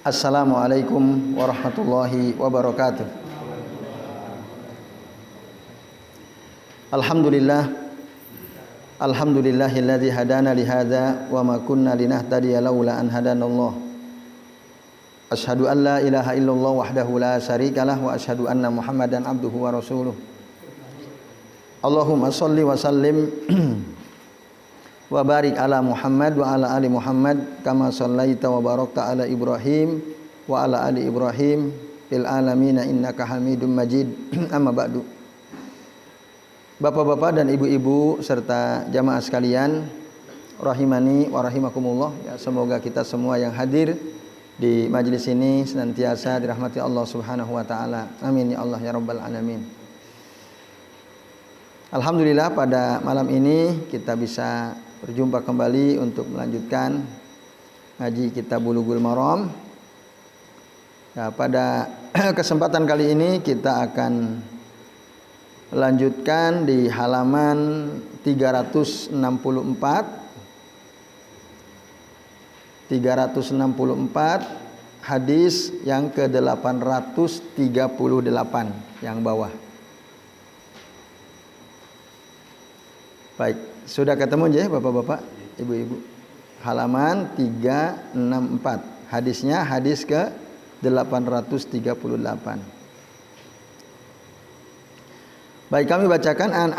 Assalamualaikum warahmatullahi wabarakatuh. Alhamdulillahilladzi hadana li hadza wa ma kunna linahtadiya laula an hadanallah. Asyhadu an la ilaha illallah wahdahu la syarikalah wa asyhadu anna Muhammadan abduhu wa rasuluh. Allahumma shalli wa sallim wa barik ala Muhammad wa ala ali Muhammad kama shallaita wa barakta ala Ibrahim wa ala ali Ibrahim fil alamin innaka Hamidum Majid. Amma ba'du. Bapak-bapak dan ibu-ibu serta jamaah sekalian, rahimani wa rahimakumullah. Ya, semoga kita semua yang hadir di majelis ini senantiasa dirahmati Allah Subhanahu wa taala. Amin ya Allah ya rabbal alamin. Alhamdulillah pada malam ini kita bisa berjumpa kembali untuk melanjutkan ngaji kitab Bulughul Maram. Ya, pada kesempatan kali ini kita akan lanjutkan di halaman 364 hadis yang ke-838 yang bawah. Baik, sudah ketemu ya Bapak-bapak, Ibu-ibu. Halaman 364. Hadisnya hadis ke-838. Baik, kami bacakan an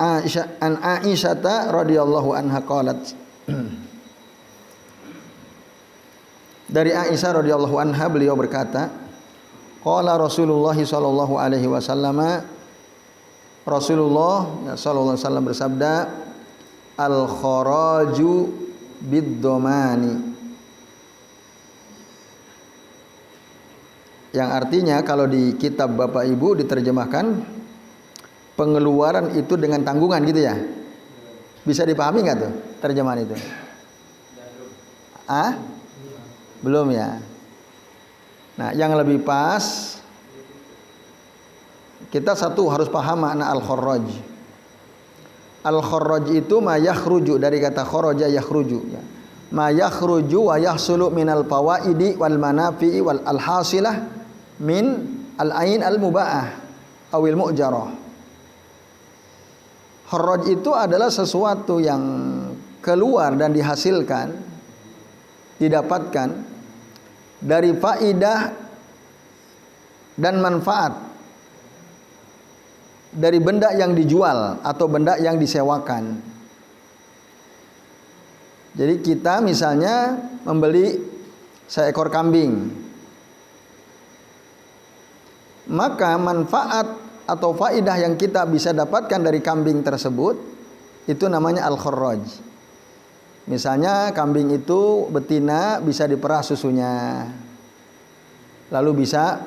Aisyah radhiyallahu anha qalat. Dari Aisyah radhiyallahu anha beliau berkata, qala Rasulullah sallallahu alaihi wasallam, Rasulullah sallallahu alaihi wasallam bersabda, al-kharaju bid-dhamani. Yang artinya kalau di kitab Bapak Ibu diterjemahkan pengeluaran itu dengan tanggungan gitu ya. Bisa dipahami nggak tuh terjemahan itu? Belum ya. Nah, yang lebih pas kita satu harus paham makna al-kharaj. Al-kharaj itu ma yakhruju, dari kata kharaja yakhruju ya. Ma yakhruju wa yahsulu minal fawaidi wal manafi'i wal alhasilah min al-ain al-muba'ah awil mu'jarah. Kharaj itu adalah sesuatu yang keluar dan dihasilkan, didapatkan dari faidah dan manfaat dari benda yang dijual atau benda yang disewakan. Jadi kita misalnya membeli seekor kambing, maka manfaat atau faidah yang kita bisa dapatkan dari kambing tersebut itu namanya al-kharaj. Misalnya kambing itu betina bisa diperah susunya, lalu bisa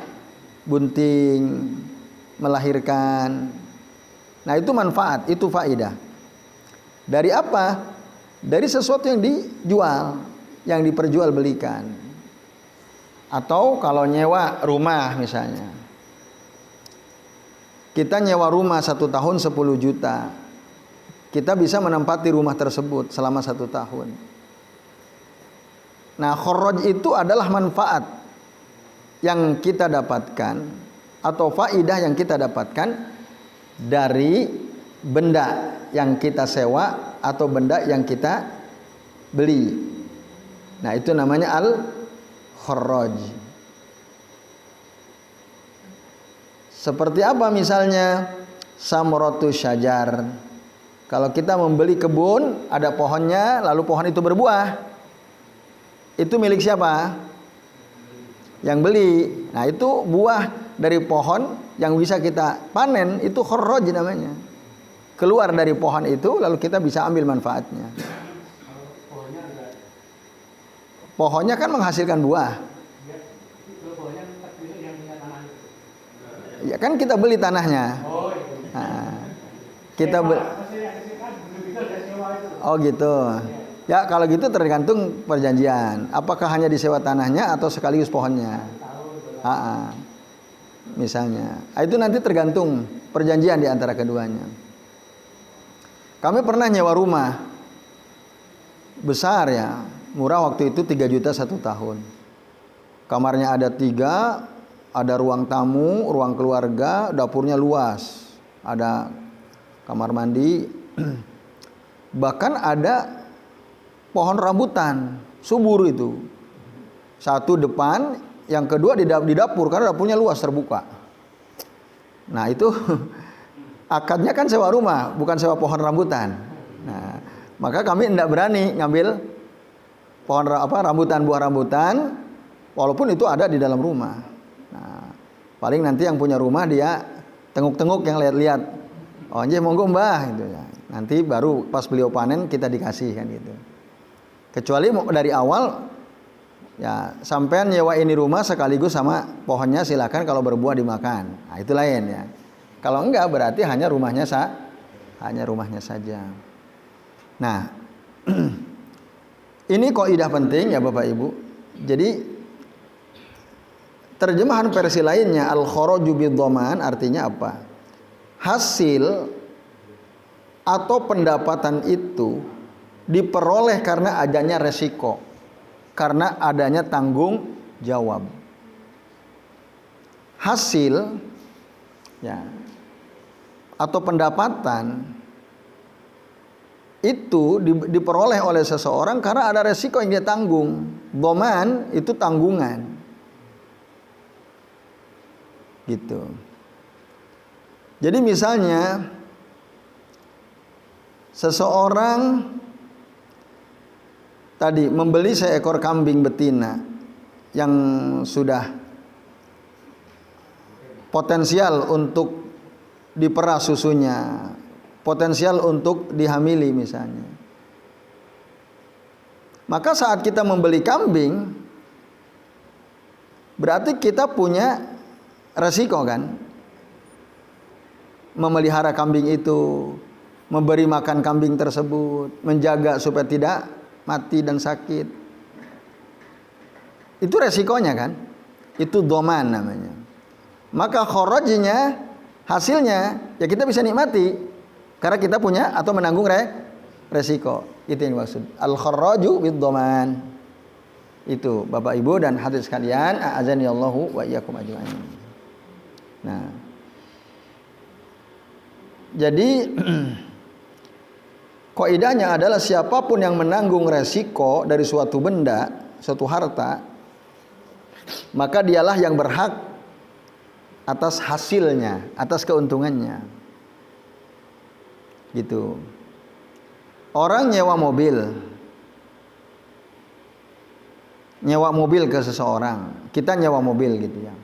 bunting, melahirkan. Nah, itu manfaat, itu faidah. Dari apa? Dari sesuatu yang dijual, yang diperjualbelikan. Atau kalau nyewa rumah misalnya, kita nyewa rumah 1 tahun 10 juta, kita bisa menempati rumah tersebut selama 1 tahun. Nah, kharaj itu adalah manfaat yang kita dapatkan atau faidah yang kita dapatkan dari benda yang kita sewa atau benda yang kita beli. Nah, itu namanya al-kharaj. Seperti apa misalnya? Samratu syajar. Kalau kita membeli kebun, ada pohonnya, lalu pohon itu berbuah. Itu milik siapa? Yang beli. Nah, itu buah dari pohon yang bisa kita panen, itu kharaj namanya. Keluar dari pohon itu lalu kita bisa ambil manfaatnya. Pohonnya kan menghasilkan buah. Ya kan kita beli tanahnya. Nah, kita Oh gitu. Ya kalau gitu tergantung perjanjian. Apakah hanya disewa tanahnya atau sekaligus pohonnya? Misalnya, itu nanti tergantung perjanjian di antara keduanya. Kami pernah nyewa rumah besar ya, murah waktu itu 3 juta 1 tahun. Kamarnya ada 3, ada ruang tamu, ruang keluarga, dapurnya luas, ada kamar mandi, bahkan ada pohon rambutan, subur itu. Satu depan, yang kedua di dapur, karena dapurnya luas terbuka. Nah itu akadnya kan sewa rumah, bukan sewa pohon rambutan. Nah, maka kami tidak berani ngambil pohon rambutan, buah rambutan, walaupun itu ada di dalam rumah. Nah, paling nanti yang punya rumah dia tenguk-tenguk yang lihat-lihat. Oh, anjir monggo mbah gitu ya. Nanti baru pas beliau panen kita dikasih kan gitu. Kecuali dari awal ya sampean nyewa ini rumah sekaligus sama pohonnya, silakan, kalau berbuah dimakan. Nah, itu lain ya. Kalau enggak berarti hanya rumahnya saja. Nah, ini kaidah penting ya Bapak Ibu. Jadi terjemahan versi lainnya al-kharaju bid-dhaman artinya apa? Hasil atau pendapatan itu diperoleh karena adanya resiko, karena adanya tanggung jawab. Hasil ya atau pendapatan itu diperoleh oleh seseorang karena ada resiko yang dia tanggung. Dhaman itu tanggungan. Gitu. Jadi misalnya seseorang tadi membeli seekor kambing betina yang sudah potensial untuk diperah susunya, potensial untuk dihamili misalnya. Maka saat kita membeli kambing, berarti kita punya resiko kan? Memelihara kambing itu, memberi makan kambing tersebut, menjaga supaya tidak mati dan sakit. Itu resikonya kan? Itu dhaman namanya. Maka kharajnya, hasilnya ya kita bisa nikmati karena kita punya atau menanggung resiko. Itu yang dimaksud al-kharaju bid-dhaman. Itu Bapak Ibu dan hadirin sekalian, a'azani Allahu wa iyyakum ajmain. Nah, jadi kaidahnya adalah siapapun yang menanggung resiko dari suatu benda, suatu harta, maka dialah yang berhak atas hasilnya, atas keuntungannya. Gitu. Orang nyewa mobil ke seseorang, kita nyewa mobil gitu ya.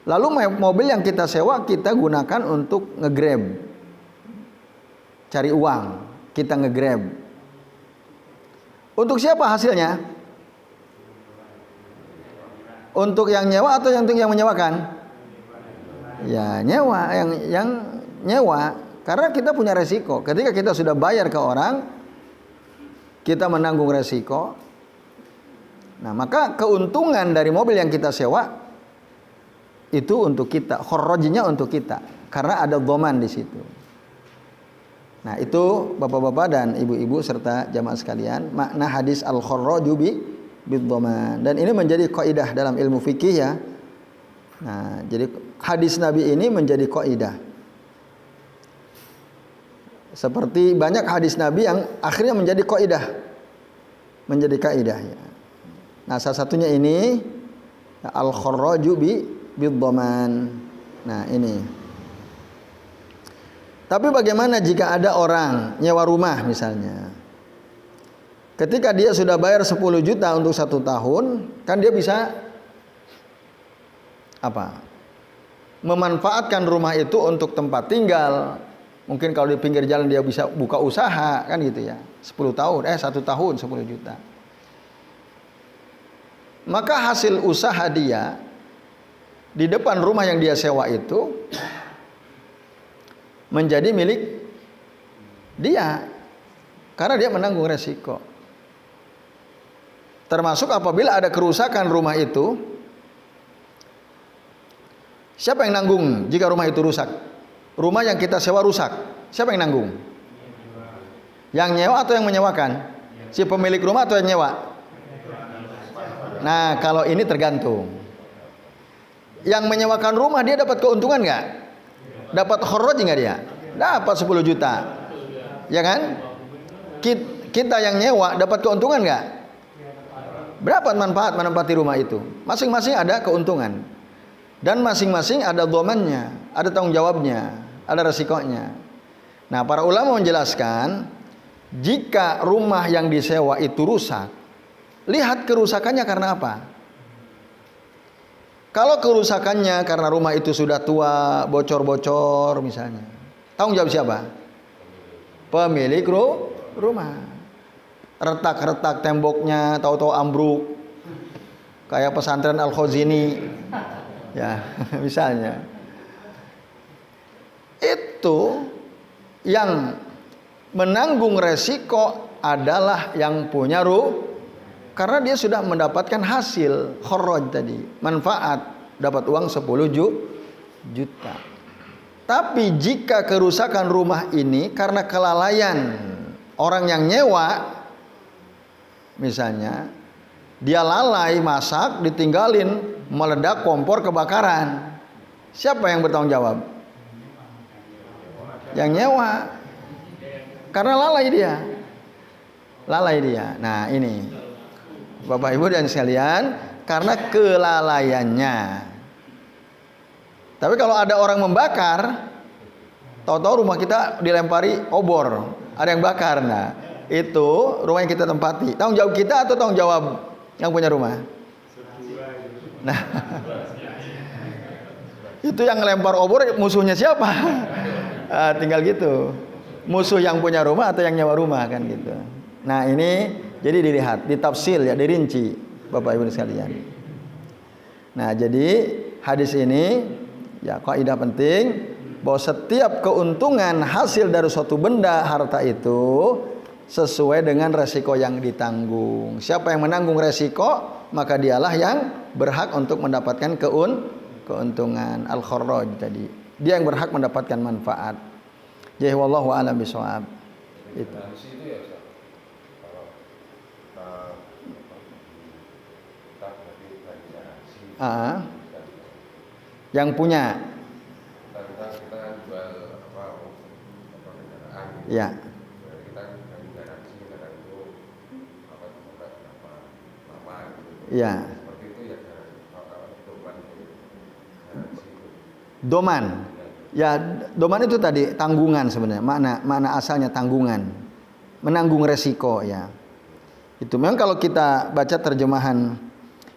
Lalu mobil yang kita sewa kita gunakan untuk nge-grab, cari uang, kita nge-grab. Untuk siapa hasilnya? Untuk yang nyewa atau untuk yang menyewakan? Ya nyewa, yang nyewa. Karena kita punya resiko. Ketika kita sudah bayar ke orang, kita menanggung resiko. Nah, maka keuntungan dari mobil yang kita sewa itu untuk kita, kharajnya untuk kita, karena ada dhaman di situ. Nah, itu Bapak-bapak dan Ibu-ibu serta jamaah sekalian, makna hadis al-kharaju bid-dhaman. Dan ini menjadi kaidah dalam ilmu fikih ya. Nah, jadi hadis Nabi ini menjadi kaidah. Seperti banyak hadis Nabi yang akhirnya menjadi kaidah. Menjadi kaidah ya. Nah, salah satunya ini al-kharaju bid-dhaman. Nah, ini. Tapi bagaimana jika ada orang nyewa rumah misalnya? Ketika dia sudah bayar 10 juta untuk 1 tahun, kan dia bisa apa? Memanfaatkan rumah itu untuk tempat tinggal. Mungkin kalau di pinggir jalan dia bisa buka usaha, kan gitu ya. 1 tahun 10 juta. Maka hasil usaha dia di depan rumah yang dia sewa itu menjadi milik dia karena dia menanggung resiko. Termasuk apabila ada kerusakan rumah itu, siapa yang nanggung jika rumah itu rusak? Rumah yang kita sewa rusak, siapa yang nanggung? Yang nyewa atau yang menyewakan? Si pemilik rumah atau yang nyewa? Nah, kalau ini tergantung. Yang menyewakan rumah dia dapat keuntungan nggak? Dapat kharaj nggak dia? Dapat 10 juta. Ya kan? Kita yang nyewa dapat keuntungan nggak? Berapa manfaat menempati rumah itu? Masing-masing ada keuntungan. Dan masing-masing ada dhamannya, ada tanggung jawabnya, ada resikonya. Nah, para ulama menjelaskan, jika rumah yang disewa itu rusak, lihat kerusakannya karena apa? Kalau kerusakannya karena rumah itu sudah tua, bocor-bocor misalnya, tanggung jawab siapa? Pemilik rumah. Retak-retak temboknya, tahu-tahu ambruk, kayak pesantren Al-Khazini, ya misalnya. Itu yang menanggung resiko adalah yang punya karena dia sudah mendapatkan hasil kharaj tadi, manfaat, dapat uang 10 juta. Tapi jika kerusakan rumah ini karena kelalaian orang yang nyewa, misalnya dia lalai masak, ditinggalin, meledak kompor, kebakaran, siapa yang bertanggung jawab? Yang nyewa. Karena lalai dia. Nah, ini Bapak Ibu dan sekalian, karena kelalaiannya. Tapi kalau ada orang membakar, tahu-tahu rumah kita dilempari obor, ada yang bakar. Nah, itu rumah yang kita tempati. Tanggung jawab kita atau tanggung jawab yang punya rumah? Nah, itu yang ngelempar obor musuhnya siapa? Tinggal gitu. Musuh yang punya rumah atau yang nyewa rumah, kan gitu. Nah, ini jadi dilihat, ditafsil ya, dirinci Bapak Ibu sekalian. Nah, jadi hadis ini ya kaidah penting bahwa setiap keuntungan hasil dari suatu benda harta itu sesuai dengan resiko yang ditanggung. Siapa yang menanggung resiko, maka dialah yang berhak untuk mendapatkan keuntungan al-kharaj tadi. Dia yang berhak mendapatkan manfaat. Jadi wallahu a'lam bishawab. Itu. Yang punya. Ya. Ya. Doman. Ya, doman itu tadi tanggungan sebenarnya. Makna asalnya tanggungan. Menanggung resiko ya. Itu memang kalau kita baca terjemahan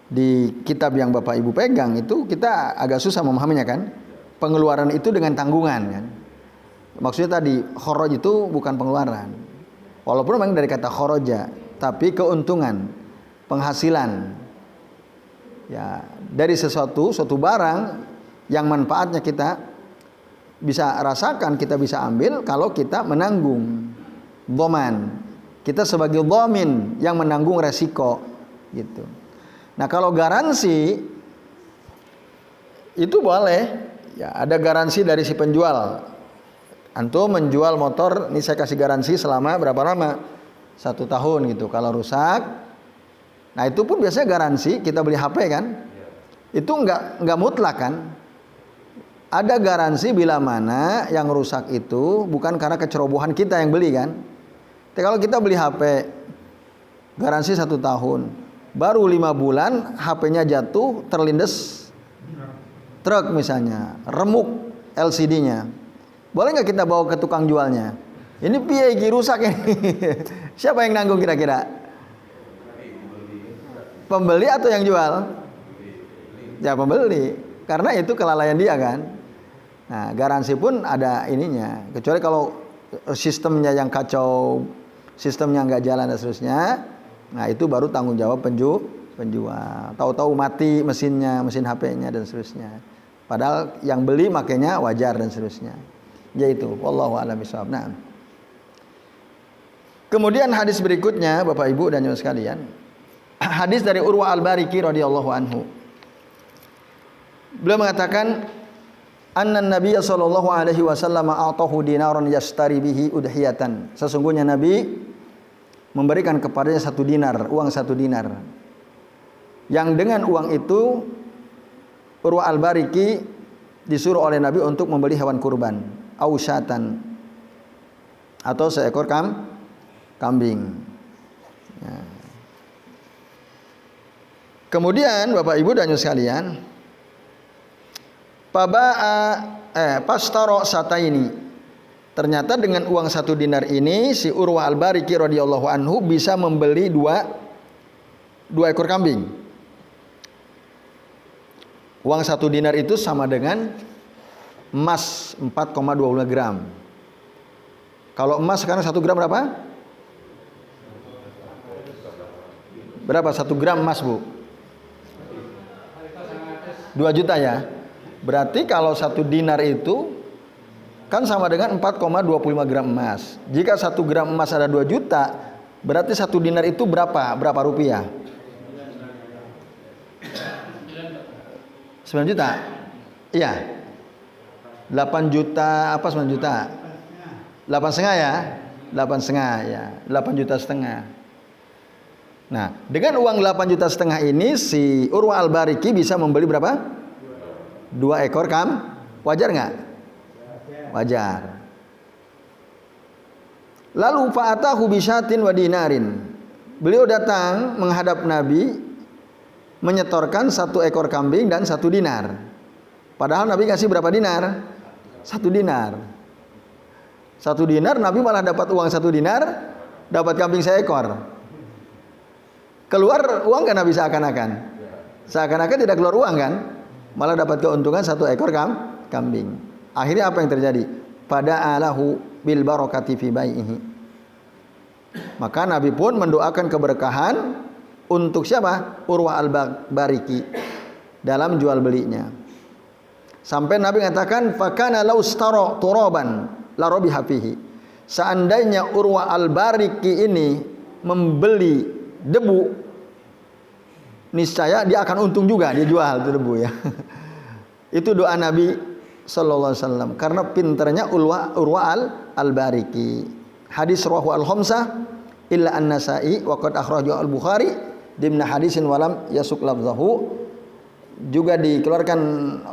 di kitab yang Bapak Ibu pegang itu kita agak susah memahaminya kan. Pengeluaran itu dengan tanggungan kan. Maksudnya tadi kharaj itu bukan pengeluaran. Walaupun memang dari kata kharaja, tapi keuntungan, penghasilan. Ya, dari suatu barang yang manfaatnya kita bisa rasakan, kita bisa ambil kalau kita menanggung. Dhaman. Kita sebagai dhamin yang menanggung resiko gitu. Nah, kalau garansi itu boleh ya, ada garansi dari si penjual. Antum menjual motor, ini saya kasih garansi selama berapa lama? 1 tahun gitu. Kalau rusak, nah itu pun biasanya garansi. Kita beli HP kan, itu nggak mutlak kan. Ada garansi bila mana yang rusak itu bukan karena kecerobohan kita yang beli kan. Tapi kalau kita beli HP, garansi 1 tahun, baru 5 bulan HP-nya jatuh, terlindes truk misalnya, remuk LCD-nya. Boleh nggak kita bawa ke tukang jualnya? Ini piye iki rusak ini? Siapa yang nanggung kira-kira? Pembeli atau yang jual? Ya pembeli. Karena itu kelalaian dia kan. Nah, garansi pun ada ininya. Kecuali kalau sistemnya yang kacau, sistemnya nggak jalan dan seterusnya. Nah, itu baru tanggung jawab penjual. Tahu-tahu mati mesinnya, mesin HP-nya dan seterusnya. Padahal yang beli makanya wajar dan seterusnya. Yaitu wallahu a'lam bishawab. Nah. Kemudian hadis berikutnya Bapak Ibu dan Saudara sekalian. Hadis dari Urwah Al-Bariki radhiyallahu anhu. Beliau mengatakan anna Nabiy sallallahu alaihi wasallam a'tahu dinaran yashtari bihi udhiyatan. Sesungguhnya Nabi memberikan kepadanya 1 dinar, uang 1 dinar. yang dengan uang itu Urwah al-Bariki disuruh oleh Nabi untuk membeli hewan kurban, ausyatan, atau seekor kambing. Ya. Kemudian Bapak Ibu dan sekalian, pastaro sataini. Ternyata dengan uang 1 dinar ini si Urwah al-Bariki radhiyallahu anhu bisa membeli dua ekor kambing. Uang 1 dinar itu sama dengan emas 4,25 gram. Kalau emas sekarang 1 gram berapa? Berapa 1 gram emas, Bu? 2 juta ya. Berarti kalau 1 dinar itu kan sama dengan 4,25 gram emas. Jika 1 gram emas ada 2 juta, berarti 1 dinar itu berapa? Berapa rupiah? 9 juta? Iya. 8 juta apa 9 juta? 8,5 ya? 8,5 ya. 8 juta setengah. Nah, dengan uang 8 juta setengah ini si Urwah al-Bariki bisa membeli berapa? 2 ekor Wajar nggak? Wajar. Lalu fa'atahu bisyatin wa dinarin. Beliau datang menghadap Nabi menyetorkan 1 ekor kambing dan 1 dinar. Padahal Nabi kasih berapa dinar? 1 dinar. 1 dinar Nabi malah dapat uang 1 dinar, dapat kambing seekor. Keluar uang kan Nabi seakan-akan? Seakan-akan tidak keluar uang kan? Malah dapat keuntungan 1 ekor kambing. Akhirnya apa yang terjadi? Pada alahu bil barakati fi bai'ihi. Maka Nabi pun mendoakan keberkahan untuk siapa? Urwah al-Bariki dalam jual belinya. Sampai Nabi mengatakan fakana laustaro turaban la rabiha fihi. Seandainya Urwah al-Bariki ini membeli debu, niscaya dia akan untung juga, dia jual itu debu ya. Itu doa Nabi sallallahu alaihi wasallam karena pinternya Urwah al-Bariki. Hadis rawahu al-khamsah illa an-Nasa'i wa qad akhrajahu al-Bukhari dimna hadisin walam yasuk lafzahu. Juga dikeluarkan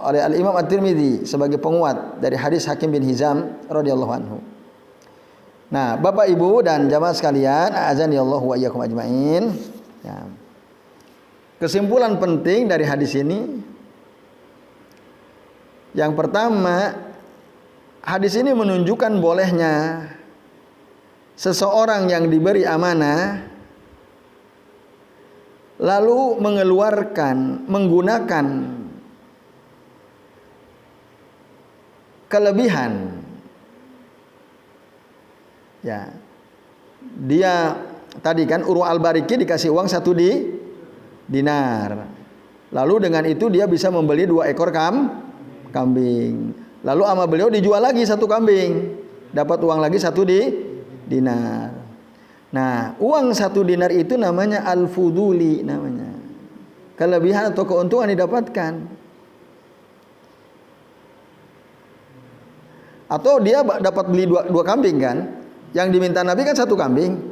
oleh al-Imam At-Tirmidzi sebagai penguat dari hadis Hakim bin Hizam radhiyallahu anhu. Nah, Bapak Ibu dan jamaah sekalian, a'azanillahu wa iyyakum ajmain. Ya. Kesimpulan penting dari hadis ini, yang pertama, hadis ini menunjukkan bolehnya seseorang yang diberi amanah lalu menggunakan kelebihan. Ya. Dia tadi kan Urwah al-Bariki dikasih uang 1 dinar. Lalu dengan itu dia bisa membeli 2 ekor kambing. Lalu sama beliau dijual lagi 1 kambing. Dapat uang lagi 1 dinar. Nah, uang 1 dinar itu namanya al-fuduli namanya. Kelebihan atau keuntungan didapatkan. Atau dia dapat beli dua kambing kan? Yang diminta Nabi kan 1 kambing.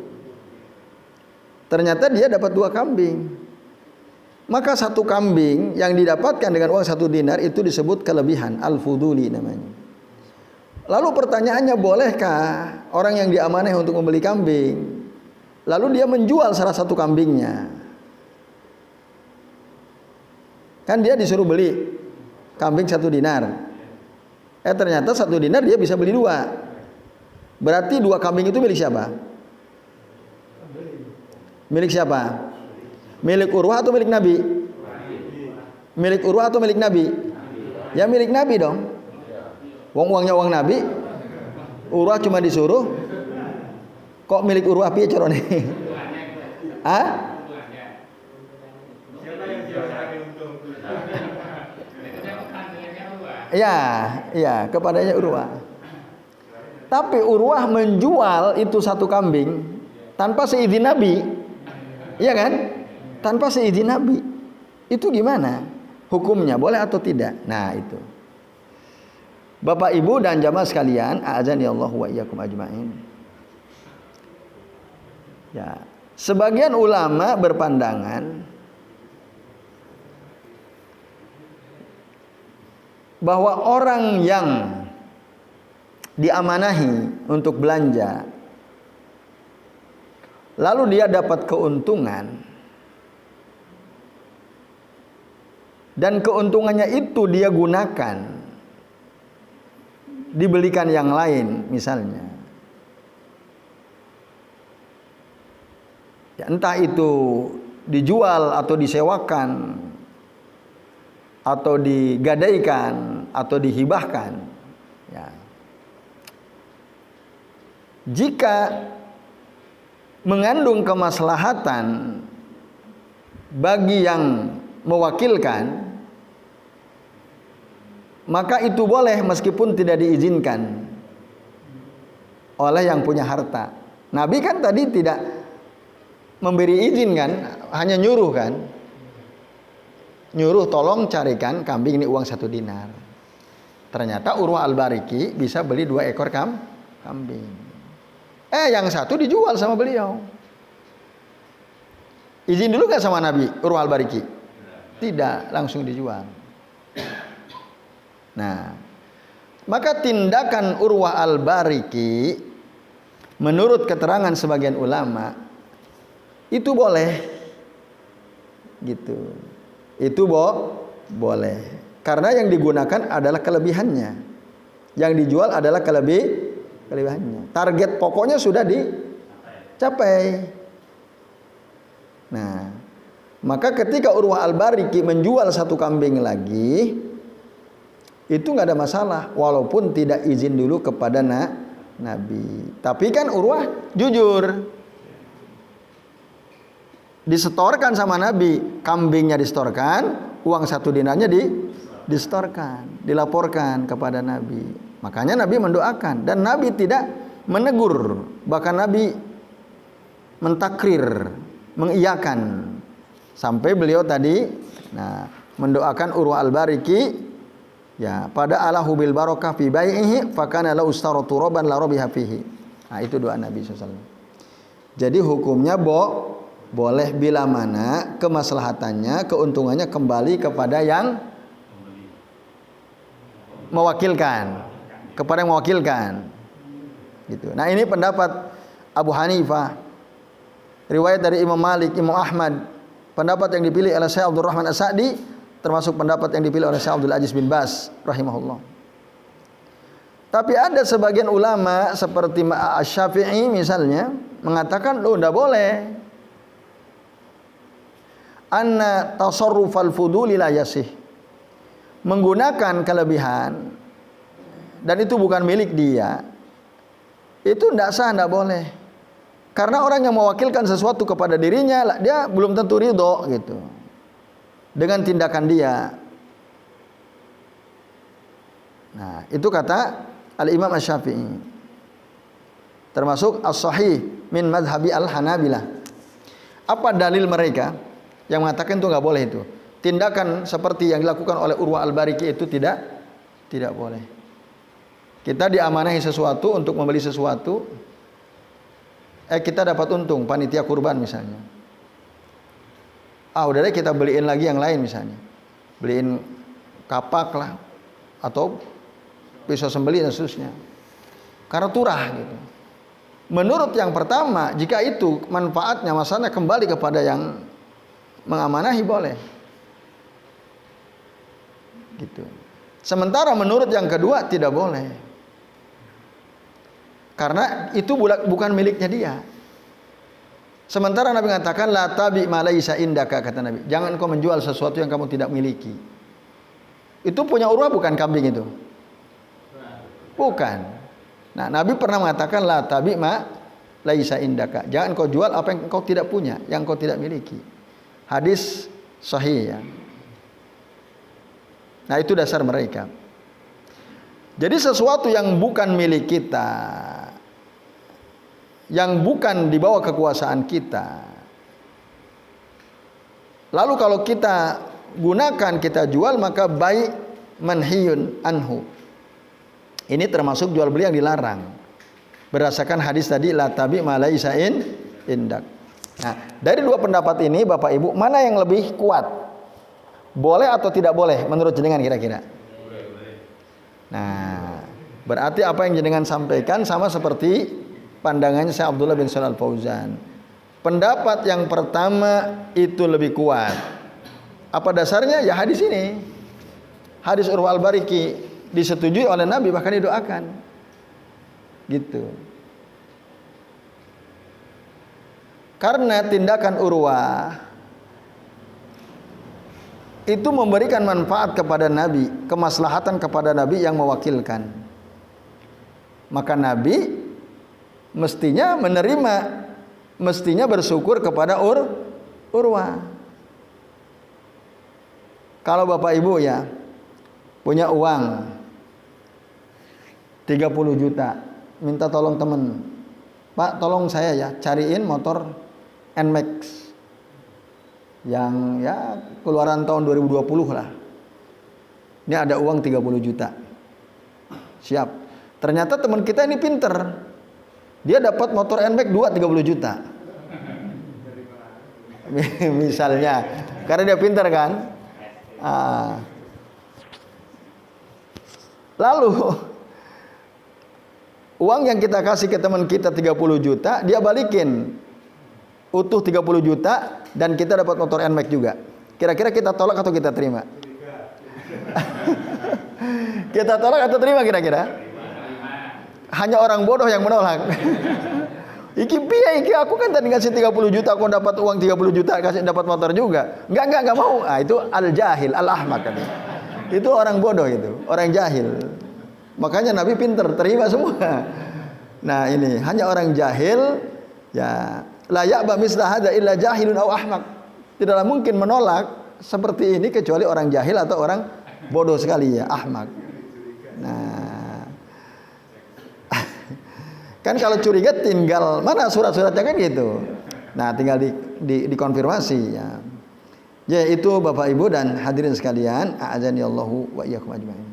Ternyata dia dapat 2 kambing. Maka 1 kambing yang didapatkan dengan uang 1 dinar itu disebut kelebihan, al-fuduli namanya. Lalu pertanyaannya, bolehkah orang yang diamanai untuk membeli kambing lalu dia menjual salah 1 kambingnya? Kan dia disuruh beli kambing 1 dinar. Ternyata 1 dinar dia bisa beli 2. Berarti 2 kambing itu milik siapa? Milik siapa? Milik Urwah atau milik Nabi? Milik Urwah atau milik Nabi? Ya milik Nabi dong. Uangnya uang Nabi. Urwah cuma disuruh. Kok milik Urwah piye carane? Hah? Iya, kepadanya Urwah. Tapi Urwah menjual itu 1 kambing tanpa seizin Nabi. Iya kan? Tanpa seizin Nabi. Itu gimana? Hukumnya boleh atau tidak? Nah, itu. Bapak Ibu dan jamaah sekalian, a'azanillahu wa iyyakum ajmain. Ya, sebagian ulama berpandangan bahwa orang yang diamanahi untuk belanja lalu dia dapat keuntungan dan keuntungannya itu dia gunakan dibelikan yang lain misalnya, ya, entah itu dijual atau disewakan atau digadaikan atau dihibahkan, ya. Jika mengandung kemaslahatan bagi yang mewakilkan, maka itu boleh meskipun tidak diizinkan oleh yang punya harta. Nabi kan tadi tidak memberi izin kan, hanya nyuruh kan. Nyuruh tolong carikan kambing ini uang 1 dinar. Ternyata Urwah Al-Bariki bisa beli 2 ekor kambing. Yang satu dijual sama beliau. Izin dulu gak sama Nabi Urwah Al-Bariki? Tidak, langsung dijual. Nah, maka tindakan Urwah Al-Bariki menurut keterangan sebagian ulama itu boleh, gitu. Itu boleh. Karena yang digunakan adalah kelebihannya, yang dijual adalah kelebihannya. Target pokoknya sudah dicapai. Nah, maka ketika Urwah Al-Bariki menjual 1 kambing lagi, itu nggak ada masalah, walaupun tidak izin dulu kepada Nabi. Tapi kan Urwah jujur, disetorkan sama Nabi, kambingnya disetorkan, uang 1 dinarnya disetorkan, dilaporkan kepada Nabi. Makanya Nabi mendoakan dan Nabi tidak menegur, bahkan Nabi mentakrir, mengiyakan, sampai beliau tadi mendoakan Urwah Al-Bariki, ya, pada alahu bil barakah fi bai'ihi fakana la ustara turaban la rabiha fihi. Nah, itu doa Nabi SAW. Jadi hukumnya boleh bila mana kemaslahatannya, keuntungannya kembali kepada yang mewakilkan, kepada yang mewakilkan. Gitu. Nah, ini pendapat Abu Hanifah, riwayat dari Imam Malik, Imam Ahmad, pendapat yang dipilih oleh Syekh Abdul Rahman As-Sa'di, termasuk pendapat yang dipilih oleh Syekh Abdul Aziz bin Baz rahimahullah. Tapi ada sebagian ulama seperti Asy-Syafi'i misalnya mengatakan tidak boleh. Anna tasarrufal fuduli la yasih. Menggunakan kelebihan dan itu bukan milik dia, itu tidak sah, tidak boleh. Karena orang yang mewakilkan sesuatu kepada dirinya, dia belum tentu ridho gitu dengan tindakan dia. Nah, itu kata Al-Imam Asy-Syafi'i. Termasuk as-sahih min madhhabi al-Hanabilah. Apa dalil mereka yang mengatakan itu nggak boleh itu? Tindakan seperti yang dilakukan oleh Urwah Al-Bariki itu tidak boleh. Kita diamanahi sesuatu untuk membeli sesuatu, kita dapat untung panitia kurban misalnya. Udah deh kita beliin lagi yang lain misalnya. Beliin kapak lah atau pisau sembelih dan seterusnya. Karena turah gitu. Menurut yang pertama, jika itu manfaatnya masalahnya kembali kepada yang mengamanahi boleh. Gitu. Sementara menurut yang kedua tidak boleh. Karena itu bukan miliknya dia. Sementara Nabi mengatakan la tabi ma laisa indaka, kata Nabi. Jangan kau menjual sesuatu yang kamu tidak miliki. Itu punya Urwah bukan kambing itu? Bukan. Nah, Nabi pernah mengatakan la tabi ma laisa indaka. Jangan kau jual apa yang kau tidak punya, yang kau tidak miliki. Hadis sahih ya. Nah, itu dasar mereka. Jadi sesuatu yang bukan milik kita, yang bukan di bawah kekuasaan kita, lalu kalau kita gunakan, kita jual, maka baik manhiyun anhu. Ini termasuk jual beli yang dilarang. Berdasarkan hadis tadi la tabi ma laisa indak. Nah, dari dua pendapat ini Bapak Ibu, mana yang lebih kuat? Boleh atau tidak boleh menurut jenengan kira-kira? Nah, berarti apa yang jenengan sampaikan sama seperti pandangannya Syekh Abdullah bin Shalih Al Fauzan. Pendapat yang pertama itu lebih kuat. Apa dasarnya? Ya hadis ini. Hadis Urwa Al-Bariki disetujui oleh Nabi, bahkan didoakan. Gitu. Karena tindakan Urwa itu memberikan manfaat kepada Nabi, kemaslahatan kepada Nabi yang mewakilkan. Maka Nabi mestinya menerima, mestinya bersyukur kepada Urwa. Kalau Bapak Ibu ya punya uang 30 juta, minta tolong teman, Pak tolong saya ya cariin motor NMAX yang ya keluaran tahun 2020 lah. Ini ada uang 30 juta. Siap. Ternyata teman kita ini pinter. Dia dapat motor NMAX 2 30 juta. Misalnya, karena dia pinter kan. Lalu uang yang kita kasih ke teman kita 30 juta, dia balikin utuh 30 juta dan kita dapat motor NMAX juga. Kira-kira kita tolak atau kita terima? Kita tolak atau terima kira-kira? Hanya orang bodoh yang menolak. Iki piye iki, aku kan tadi ngasih 30 juta, aku dapat uang 30 juta, kasih dapat motor juga. Enggak mau. Ah, itu al-jahil, al-ahmak kan. Itu orang bodoh itu, orang jahil. Makanya Nabi pinter, terima semua. Nah, ini hanya orang jahil ya. La ya'ba misla hadza illa jahilun aw ahmaq. Tidaklah mungkin menolak seperti ini kecuali orang jahil atau orang bodoh sekali ya, ahmak. Nah, kan kalau curiga tinggal mana surat-suratnya kan gitu. Nah, tinggal dikonfirmasi ya. Ya itu Bapak Ibu dan hadirin sekalian, a'adzanillahu wa iyyakum ajmain.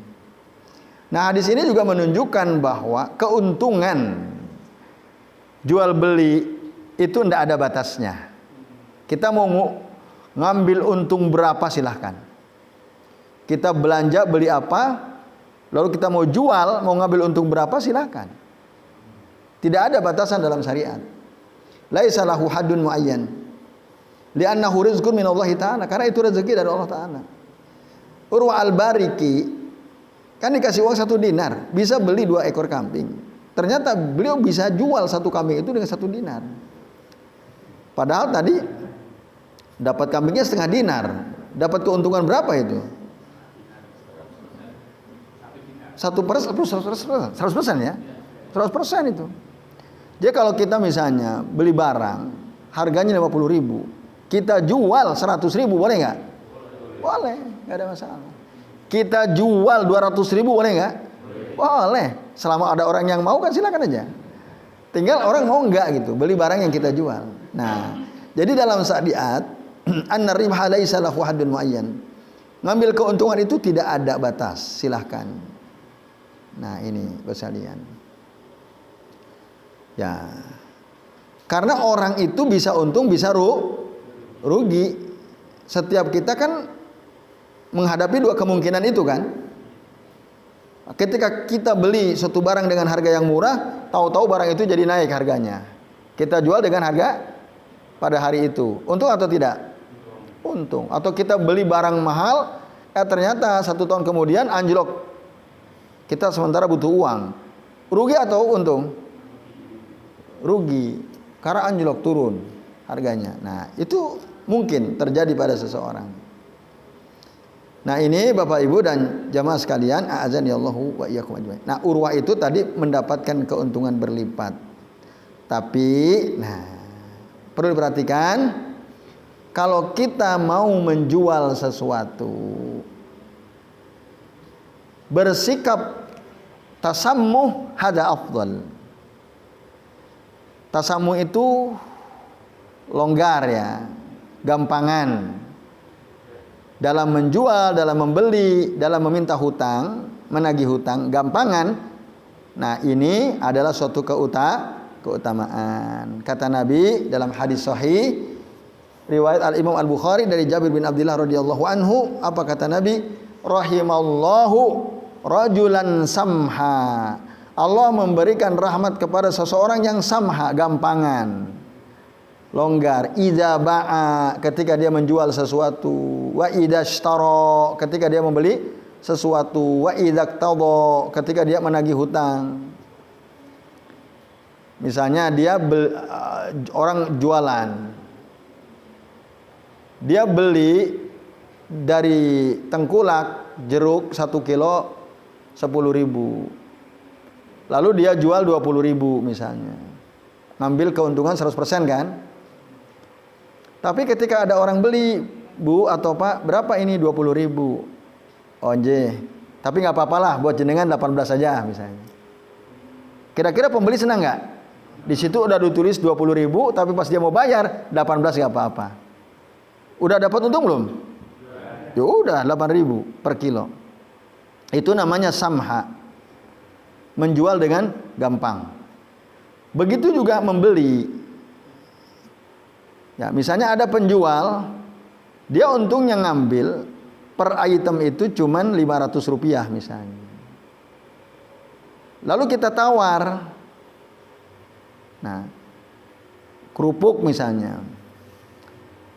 Nah, hadis ini juga menunjukkan bahwa keuntungan jual beli itu tidak ada batasnya. Kita mau ngambil untung berapa silahkan. Kita belanja beli apa, lalu kita mau jual, mau ngambil untung berapa silahkan. Tidak ada batasan dalam syariat. Laisa lahu haddun muayyan. Li'annahu rizqun minallahi ta'ala, karena itu rezeki dari Allah Ta'ala. Urwa Al-Bariki kan dikasih uang 1 dinar, bisa beli 2 ekor kambing. Ternyata beliau bisa jual 1 kambing itu dengan 1 dinar. Padahal tadi dapat kambingnya setengah dinar, dapat keuntungan berapa itu? 100% ya, 100% itu. Jadi kalau kita misalnya beli barang harganya 50.000, kita jual 100.000 boleh nggak? Boleh, nggak ada masalah. Kita jual 200.000 boleh nggak? Boleh, selama ada orang yang mau kan silakan aja. Tinggal orang mau nggak gitu, beli barang yang kita jual. Nah, jadi dalam syariat an-ribha laisa lahu haddun muayyan. Ngambil keuntungan itu tidak ada batas, silahkan. Nah, ini sekalian. Ya. Karena orang itu bisa untung, bisa rugi. Setiap kita kan menghadapi 2 kemungkinan itu kan. Ketika kita beli suatu barang dengan harga yang murah, tahu-tahu barang itu jadi naik harganya. Kita jual dengan harga pada hari itu. Untung atau tidak? Untung. Atau kita beli barang mahal, ternyata 1 tahun kemudian anjlok. Kita sementara butuh uang. Rugi atau untung? Rugi. Karena anjlok, turun harganya. Nah, itu mungkin terjadi pada seseorang. Nah, ini Bapak Ibu dan jamaah sekalian, a'adzanillahu wa iyyakum ajmain. Nah, Urwah itu tadi mendapatkan keuntungan berlipat. Tapi, nah, perlu diperhatikan, kalau kita mau menjual sesuatu, bersikap tasammuh hada afdal. Tasammuh itu longgar ya, gampangan. Dalam menjual, dalam membeli, dalam meminta hutang, menagih hutang, gampangan. Nah, ini adalah suatu keutamaan. Kata Nabi dalam hadis sahih riwayat Al-Imam Al-Bukhari dari Jabir bin Abdullah radhiyallahu anhu, apa kata Nabi? rajulan samha. Allah memberikan rahmat kepada seseorang yang samha, gampangan, longgar. Idza ba'a, ketika dia menjual sesuatu, wa idza ishtara, ketika dia membeli sesuatu, wa idza iqtada, ketika dia menagih hutang. Misalnya dia orang jualan, dia beli dari tengkulak jeruk 1 kilo 10.000. Lalu dia jual 20.000 misalnya. Ngambil keuntungan 100% kan? Tapi ketika ada orang beli, Bu atau Pak, berapa ini 20.000? Oh nje, tapi nggak apa-apalah buat jenengan 18 saja misalnya. Kira-kira pembeli senang nggak? Di situ udah ditulis 20.000, tapi pas dia mau bayar 18 nggak apa-apa. Udah dapat untung belum? Ya udah 8.000 per kilo. Itu namanya samha. Menjual dengan gampang. Begitu juga membeli. Ya, misalnya ada penjual, dia untungnya ngambil per item itu cuman 500 rupiah misalnya. Lalu kita tawar. Nah, kerupuk misalnya.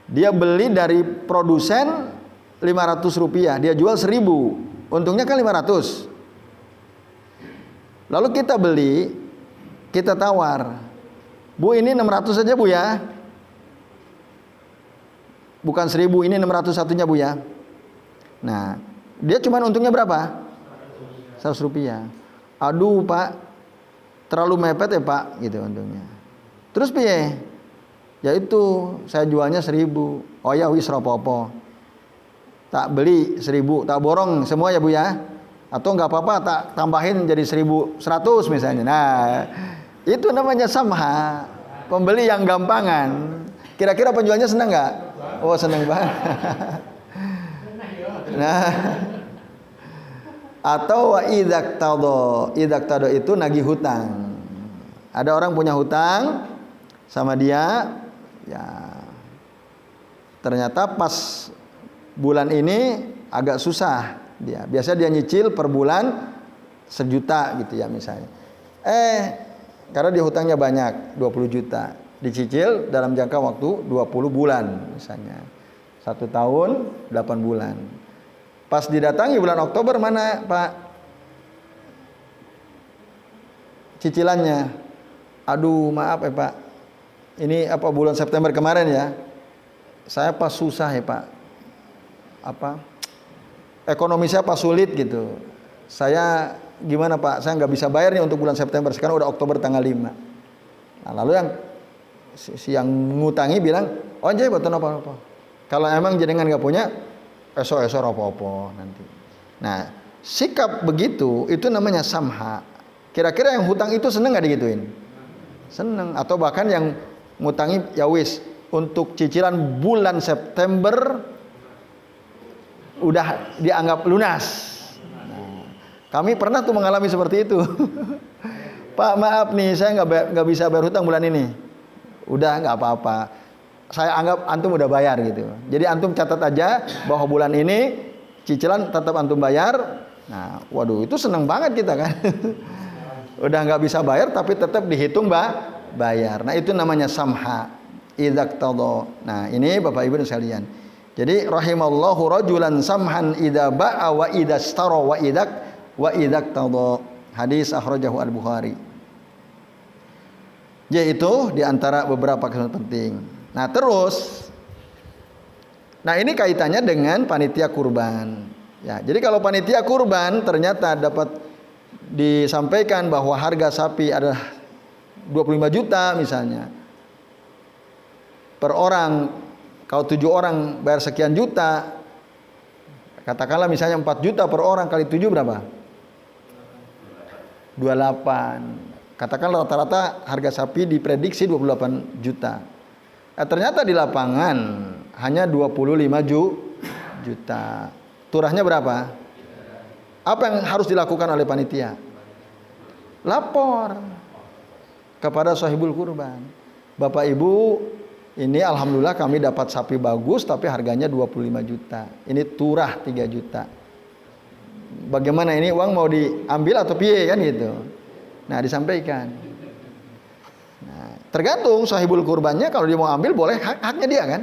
Dia beli dari produsen 500 rupiah, dia jual 1.000. Untungnya kan 500. Lalu kita beli, kita tawar, Bu ini 600 saja Bu ya, bukan 1.000, ini 600 satunya Bu ya. Nah, dia cuma untungnya berapa? 100 rupiah. Aduh Pak, terlalu mepet ya Pak, gitu untungnya. Terus piye? Ya itu, saya jualnya 1.000. Oh ya wis rapopo, tak beli 1.000, tak borong semua ya Bu ya. Atau nggak apa-apa tak tambahin jadi 1.100 misalnya. Nah, itu namanya samha, pembeli yang gampangan. Kira-kira penjualnya senang nggak? Oh senang banget. Nah, atau wa idzaqtado itu nagih hutang. Ada orang punya hutang sama dia, ya ternyata pas bulan ini agak susah. Biasa dia nyicil per bulan 1 juta gitu ya misalnya. Karena dia hutangnya banyak, 20 juta. Dicicil dalam jangka waktu 20 bulan misalnya. 1 tahun 8 bulan. Pas didatangi bulan Oktober, mana Pak cicilannya? Aduh maaf ya Pak, ini apa bulan September kemarin ya, saya pas susah ya Pak, ekonomi saya pas sulit gitu. Saya gimana Pak? Saya nggak bisa bayar nih untuk bulan September. Sekarang udah Oktober tanggal 5. Nah, lalu yang ngutangi bilang, "Oh, jadi betul apa-apa. Kalau emang jenengan nggak punya, esok apa-apa nanti." Nah, sikap begitu itu namanya samha. Kira-kira yang hutang itu seneng nggak digituin? Seneng. Atau bahkan yang ngutangi, ya wis, untuk cicilan bulan September udah dianggap lunas. Nah, kami pernah tuh mengalami seperti itu. Pak maaf nih, saya nggak bisa bayar hutang bulan ini. Udah nggak apa-apa. Saya anggap antum udah bayar gitu. Jadi antum catat aja bahwa bulan ini cicilan tetap antum bayar. Nah, waduh itu seneng banget kita kan. Udah nggak bisa bayar tapi tetap dihitung bayar. Nah itu namanya samha. Idzaqtado. Nah ini Bapak Ibu sekalian. Jadi rahimallahu rajulan samhan idza ba'a wa idza ishtara wa idzaqtada. Hadis akhrajahu Al-Bukhari. Yaitu di antara beberapa kesempatan penting. Nah, terus ini kaitannya dengan panitia kurban. Ya, jadi kalau panitia kurban ternyata dapat disampaikan bahwa harga sapi adalah 25 juta misalnya. Per orang. Kalau 7 orang bayar sekian juta, katakanlah misalnya 4 juta per orang kali 7 berapa? 28. Katakanlah rata-rata harga sapi diprediksi 28 juta. Ternyata di lapangan hanya 25 juta. Turahnya berapa? Apa yang harus dilakukan oleh panitia? Lapor kepada sahibul kurban. Bapak Ibu, ini alhamdulillah kami dapat sapi bagus tapi harganya 25 juta. Ini turah 3 juta. bagaimana ini uang mau diambil atau piye kan gitu. Nah, disampaikan. Nah, tergantung sahibul kurbannya, kalau dia mau ambil boleh, haknya dia kan.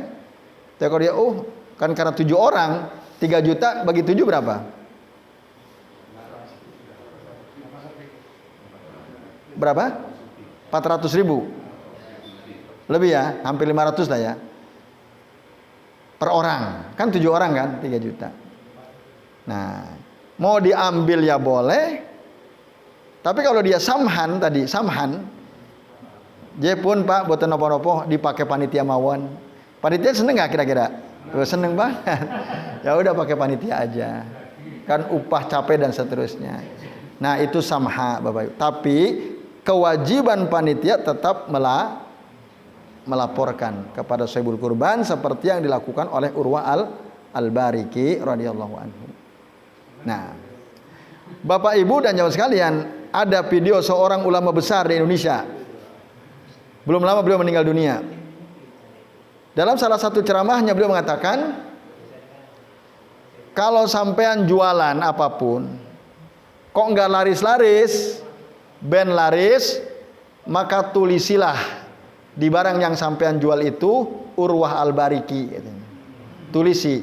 Tapi kalau dia kan karena 7 orang 3 juta bagi 7 berapa? Berapa? 400.000 lebih ya, hampir 500 lah ya per orang, kan 7 orang kan 3 juta. Nah, mau diambil ya boleh, tapi kalau dia samhan tadi, samhan dia pun Pak boten nopo-nopo dipakai panitia mawon, panitia seneng nggak kira-kira? Seneng banget. Ya udah pakai panitia aja, kan upah capek dan seterusnya. Nah, itu samha Bapak Ibu. Tapi kewajiban panitia tetap melaporkan kepada sahibul kurban seperti yang dilakukan oleh Urwah al-Bariki radhiyallahu anhu. Nah, Bapak Ibu dan jamaah sekalian, ada video seorang ulama besar di Indonesia. Belum lama beliau meninggal dunia. Dalam salah satu ceramahnya beliau mengatakan, kalau sampean jualan apapun kok enggak laris-laris, ben laris, maka tulisilah di barang yang sampean jual itu Urwah al-Bariki. Tulisi.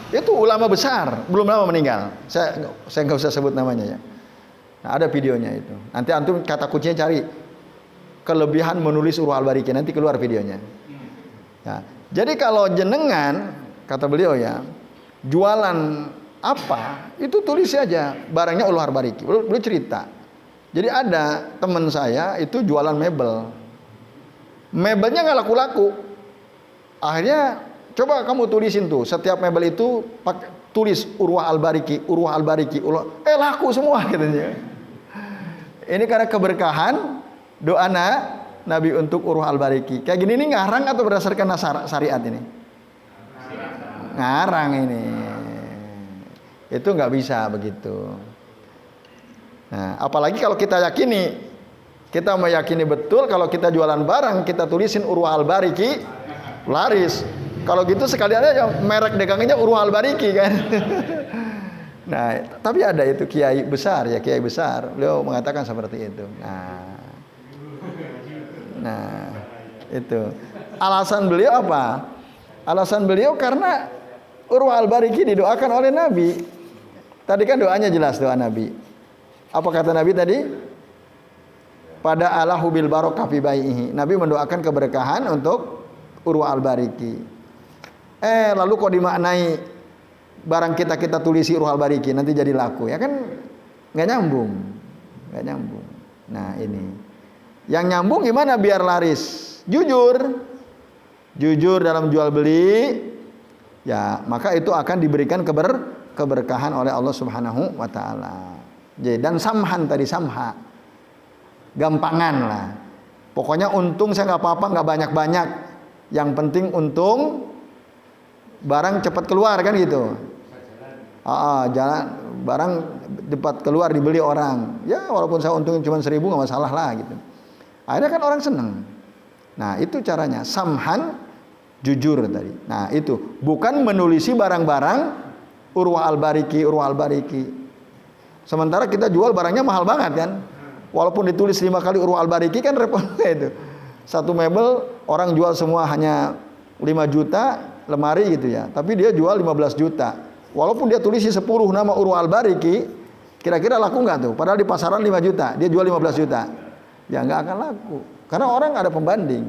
Itu ulama besar, belum lama meninggal. Saya nggak usah sebut namanya ya. Nah, ada videonya itu. Nanti antum kata kuncinya cari kelebihan menulis Urwah al-Bariki, nanti keluar videonya. Ya. Jadi kalau jenengan, kata beliau ya, jualan apa itu tulis aja barangnya Urwah al-Bariki. Beliau cerita. Jadi ada teman saya itu jualan mebel. Mebelnya nggak laku-laku. Akhirnya coba kamu tulisin tuh, setiap mebel itu pakai tulis Urwah al-Bariki, Urwah al-Bariki, laku semua katanya. Ini karena keberkahan doa Nabi untuk Urwah al-Bariki. Kayak gini ini ngarang atau berdasarkan syariat ini? Ngarang ini. Itu nggak bisa begitu. Nah, apalagi kalau kita yakini, kita meyakini betul kalau kita jualan barang kita tulisin Urwah al-Bariki, laris. Kalau gitu sekalian aja merek dagangannya Urwah al-Bariki kan. Nah, tapi ada itu kiai besar ya, kiai besar. Beliau mengatakan seperti itu. Nah, itu. Alasan beliau apa? Alasan beliau karena Urwah al-Bariki didoakan oleh Nabi. Tadi kan doanya jelas, doa Nabi. Apa kata Nabi tadi? Pada Allahu bil barokah fi bai'ihi. Nabi mendoakan keberkahan untuk Urwah al-Bariki. Lalu kok dimaknai barang kita tulisi Urwah al-Bariki nanti jadi laku, ya kan nggak nyambung. Nah, ini yang nyambung gimana biar laris? Jujur dalam jual beli, ya maka itu akan diberikan keberkahan oleh Allah Subhanahu wa taala. Dan samhan tadi, samha, gampangan lah. Pokoknya untung saya nggak apa-apa, nggak banyak-banyak. Yang penting untung, barang cepat keluar kan gitu. Jalan barang cepat keluar dibeli orang. Ya walaupun saya untung cuma 1.000 nggak masalah lah gitu. Akhirnya kan orang seneng. Nah itu caranya, samhan, jujur tadi. Nah itu bukan menulisi barang-barang Urwah al-Bariki. Sementara kita jual barangnya mahal banget kan. Walaupun ditulis 5 kali Urwah al-Bariki kan repot itu. Satu mebel orang jual semua hanya 5 juta lemari gitu ya. Tapi dia jual 15 juta. Walaupun dia tulisi 10 nama Urwah al-Bariki, kira-kira laku nggak tuh? Padahal di pasaran 5 juta, dia jual 15 juta. Ya nggak akan laku. Karena orang ada pembanding.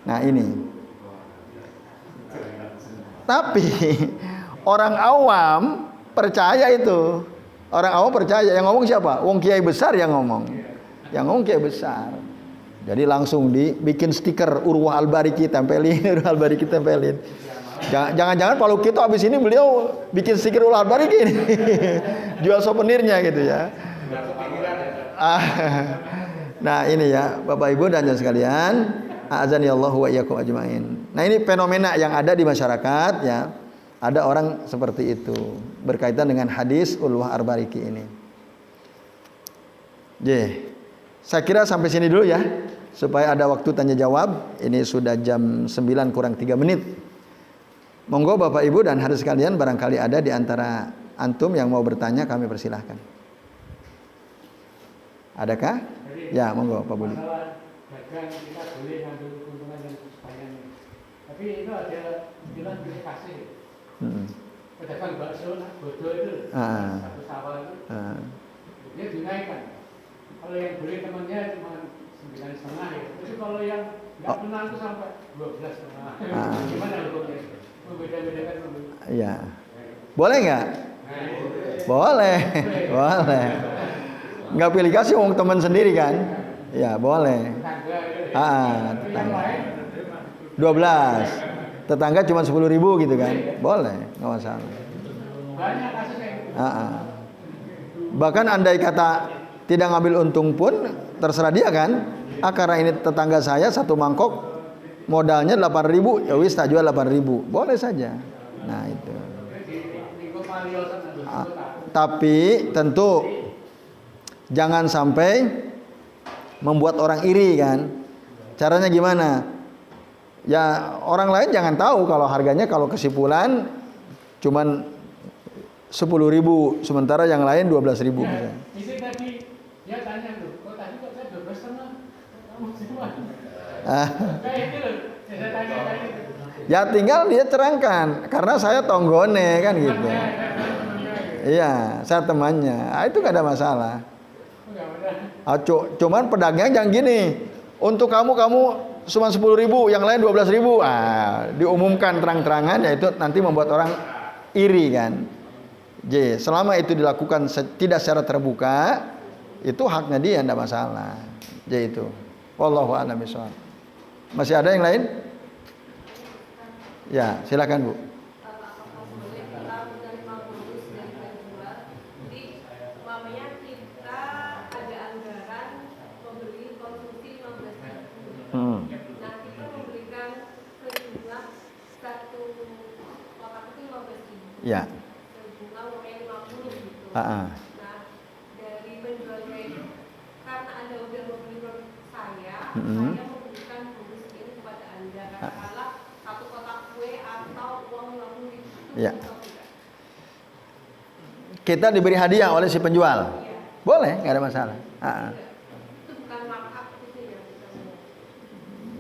Nah ini. Tapi orang awam percaya itu. Orang awam percaya. Yang ngomong siapa? Wong kiai besar yang ngomong. Yang ngomong kiai besar. Jadi langsung dibikin stiker Urwah al-Bariki tempelin, Urwah al-Bariki tempelin. Jangan-jangan Pak Luki itu habis ini beliau bikin stiker Urwah al-Bariki ini. Jual souvenirnya gitu ya. Nah ini ya Bapak Ibu dan sekalian, a'azanillahu wa iyyakum ajmain. Nah ini fenomena yang ada di masyarakat ya. Ada orang seperti itu berkaitan dengan hadis Urwah al-Bariki ini. Saya kira sampai sini dulu ya, supaya ada waktu tanya jawab. Ini sudah jam 9 kurang 3 menit. Monggo Bapak Ibu dan hadirin sekalian, barangkali ada di antara antum yang mau bertanya, kami persilahkan. Adakah? Ya, monggo Pak Budi. Dagang kita boleh ngambil keuntungan yang banyak. Tapi itu ada istilah beli kasih. Pedagang bakso, bodoh itu, satu sawah itu, dia dinaikkan. Kalau yang beli temannya cuma 9,5 ya. Tapi kalau yang nggak menang itu sampai 12,5. Gimana hukumnya? Membeda-bedakan dulu. Iya. Boleh nggak? Boleh. Boleh. Nggak pilih kasih wong teman sendiri kan? Ya boleh. Tetangga. 12. Tetangga cuma 10.000 gitu kan? Boleh, nggak masalah. Banyak kasusnya. Bahkan andai kata tidak ngambil untung pun terserah dia kan? Karena ini tetangga saya satu mangkok modalnya 8.000, ya wis tak jual 8.000, boleh saja. Nah itu. Tapi tentu jangan sampai membuat orang iri kan. Caranya gimana? Ya orang lain jangan tahu kalau harganya, kalau kesimpulan cuman 10.000, sementara yang lain 12.000 misalnya. Isi tadi dia tanya tuh, kok tadi kok saya 12,5? Kamu semua. Kayak itu loh, saya tanya tadi. Ya tinggal dia terangkan, karena saya tonggone kan gitu. Iya, saya temannya. Itu gak ada masalah. Cuman pedagangnya jangan gini. Untuk kamu cuma 10.000, yang lain 12.000. Diumumkan terang-terangan, yaitu nanti membuat orang iri kan. Jadi selama itu dilakukan tidak secara terbuka, itu haknya dia, tidak masalah. Jadi itu. Wallahu a'lam bishawab. Masih ada yang lain? Ya, silakan Bu. Nah, kita memberikan sejumlah satu kotak itu 15.000. Ya. Sejumlah uangnya 50 gitu. Nah, dari penjualnya itu, karena Anda udah membeli produk saya memberikan bonus ini kepada Anda. Katakanlah satu kotak kue atau uang 50.000 itu. Ya. Kita diberi hadiah oleh si penjual. Ya. Boleh, nggak ada masalah.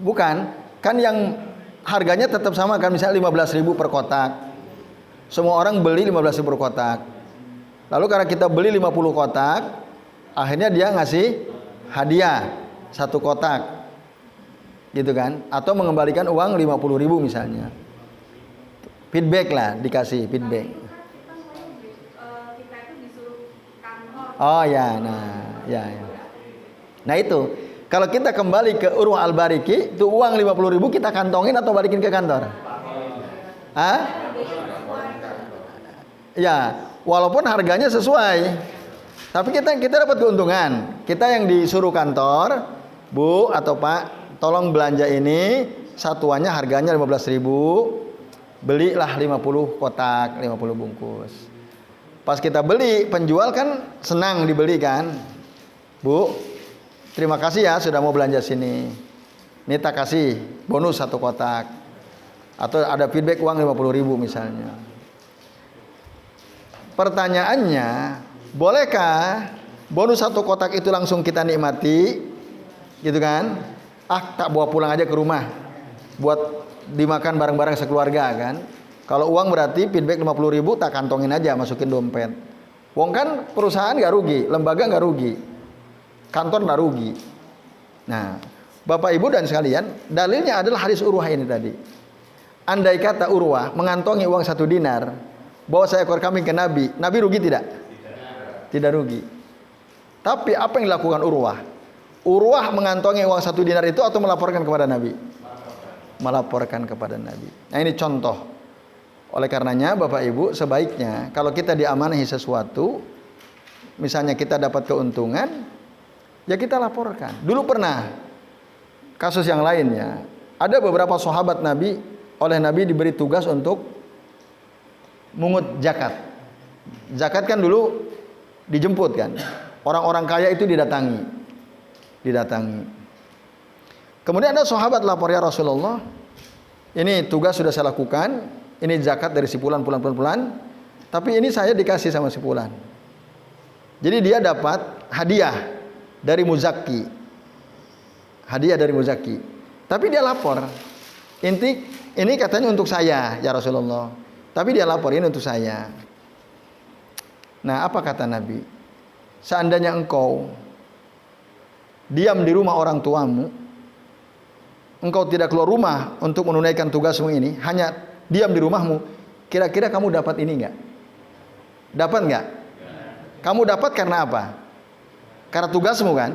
Bukan, kan yang harganya tetap sama kan, misalnya 15.000 per kotak. Semua orang beli 15.000 per kotak. Lalu karena kita beli 50 kotak, akhirnya dia ngasih hadiah satu kotak. Gitu kan? Atau mengembalikan uang 50.000 misalnya. Feedback lah, dikasih feedback. Kita itu disuruh kantor. Oh ya, ya. Nah itu. Kalau kita kembali ke Urwah Al-Bariki, itu uang 50.000 kita kantongin atau balikin ke kantor? Ya, walaupun harganya sesuai, tapi kita dapat keuntungan. Kita yang disuruh kantor, Bu atau Pak, tolong belanja ini, satuannya harganya 15.000, belilah 50 kotak, 50 bungkus. Pas kita beli, penjual kan senang dibeli kan, Bu. Terima kasih ya sudah mau belanja sini. Ini tak kasih bonus satu kotak. Atau ada feedback uang 50.000 misalnya. Pertanyaannya, bolehkah bonus satu kotak itu langsung kita nikmati? Gitu kan? Tak bawa pulang aja ke rumah. Buat dimakan bareng-bareng sekeluarga kan? Kalau uang berarti feedback 50.000 tak kantongin aja, masukin dompet. Wong kan perusahaan gak rugi, lembaga gak rugi. Kantor nggak rugi. Nah, Bapak Ibu dan sekalian, dalilnya adalah hadis Urwah ini tadi. Andai kata Urwah mengantongi uang 1 dinar, bawa seekor kambing ke Nabi, Nabi rugi tidak? Tidak rugi. Tapi apa yang dilakukan Urwah? Urwah mengantongi uang 1 dinar itu atau melaporkan kepada Nabi? Melaporkan kepada Nabi. Nah ini contoh. Oleh karenanya Bapak Ibu, sebaiknya kalau kita diamanahi sesuatu, misalnya kita dapat keuntungan, ya kita laporkan. Dulu pernah kasus yang lainnya, ada beberapa sahabat Nabi, oleh Nabi diberi tugas untuk mungut zakat. Zakat kan dulu dijemput kan, orang-orang kaya itu didatangi. Kemudian ada sahabat lapor, ya Rasulullah, ini tugas sudah saya lakukan, ini zakat dari si fulan, tapi ini saya dikasih sama si fulan. Jadi dia dapat hadiah dari muzaki. Hadiah dari muzaki. Tapi dia lapor. Ini katanya untuk saya, ya Rasulullah. Tapi dia lapor ini untuk saya. Nah, apa kata Nabi? Seandainya engkau diam di rumah orang tuamu, engkau tidak keluar rumah untuk menunaikan tugasmu ini, hanya diam di rumahmu, kira-kira kamu dapat ini enggak? Dapat enggak? Kamu dapat karena apa? Karena tugasmu kan?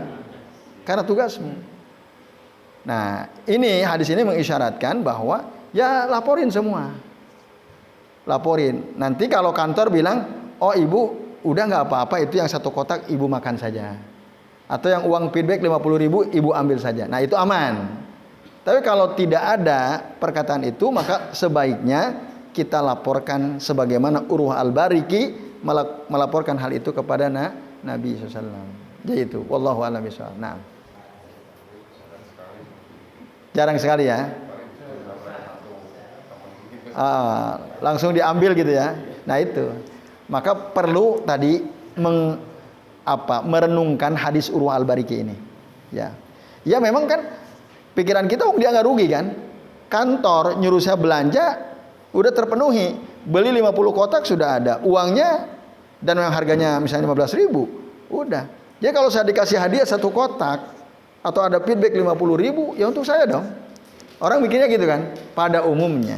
Karena tugasmu. Nah, ini hadis ini mengisyaratkan bahwa ya laporin semua. Laporin. Nanti kalau kantor bilang, oh ibu udah nggak apa-apa, itu yang 1 kotak ibu makan saja. Atau yang uang feedback 50.000 ibu ambil saja. Nah itu aman. Tapi kalau tidak ada perkataan itu, maka sebaiknya kita laporkan sebagaimana Urwah Al-Bariki melaporkan hal itu kepada Nabi SAW. Jadi itu, wallahu a'lam bishawab. Nah, jarang sekali ya. Langsung diambil gitu ya. Nah itu, maka perlu tadi merenungkan hadis Urwah Al-Bariki ini. Ya, ya memang kan pikiran kita, dia nggak rugi kan? Kantor nyuruh saya belanja, udah terpenuhi. Beli 50 kotak sudah ada uangnya, dan yang harganya misalnya 15.000, udah. Jadi kalau saya dikasih hadiah 1 kotak atau ada feedback 50.000, ya untuk saya dong. Orang mikirnya gitu kan, pada umumnya.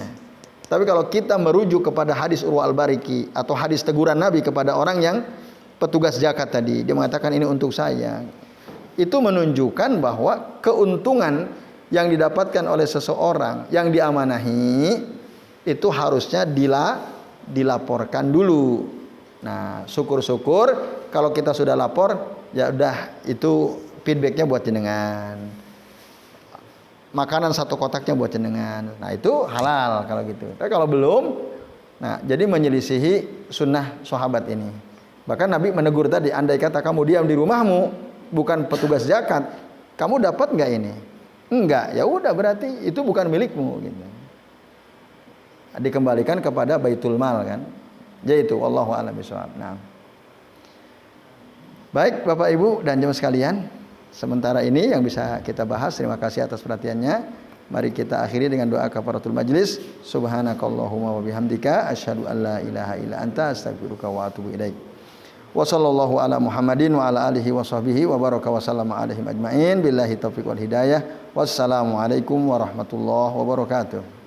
Tapi kalau kita merujuk kepada hadis Urwah Al-Bariki atau hadis teguran Nabi kepada orang yang petugas zakat tadi, dia mengatakan ini untuk saya. Itu menunjukkan bahwa keuntungan yang didapatkan oleh seseorang yang diamanahi itu harusnya dilaporkan dulu. Nah, syukur-syukur kalau kita sudah lapor, ya udah itu feedbacknya buat jenengan. Makanan 1 kotaknya buat jenengan. Nah, itu halal kalau gitu. Tapi kalau belum, nah jadi menyelisihi sunnah sahabat ini. Bahkan Nabi menegur tadi, andai kata kamu diam di rumahmu, bukan petugas zakat, kamu dapat nggak ini? Enggak, ya udah berarti itu bukan milikmu gitu. Dikembalikan kepada Baitul Mal kan. Jadi itu wallahu a'lam bishawab. Nah. Baik Bapak Ibu dan jemaah sekalian, sementara ini yang bisa kita bahas. Terima kasih atas perhatiannya. Mari kita akhiri dengan doa kafaratul majlis. Subhanakallahumma wa bihamdika asyhadu an la ilaha illa anta astaghfiruka wa atubu ilaik. Wa sallallahu ala Muhammadin wa ala alihi wa sahbihi wa baraka wa sallama alaihim ajmain. Billahi taufiq wal hidayah. Wassalamualaikum warahmatullahi wabarakatuh.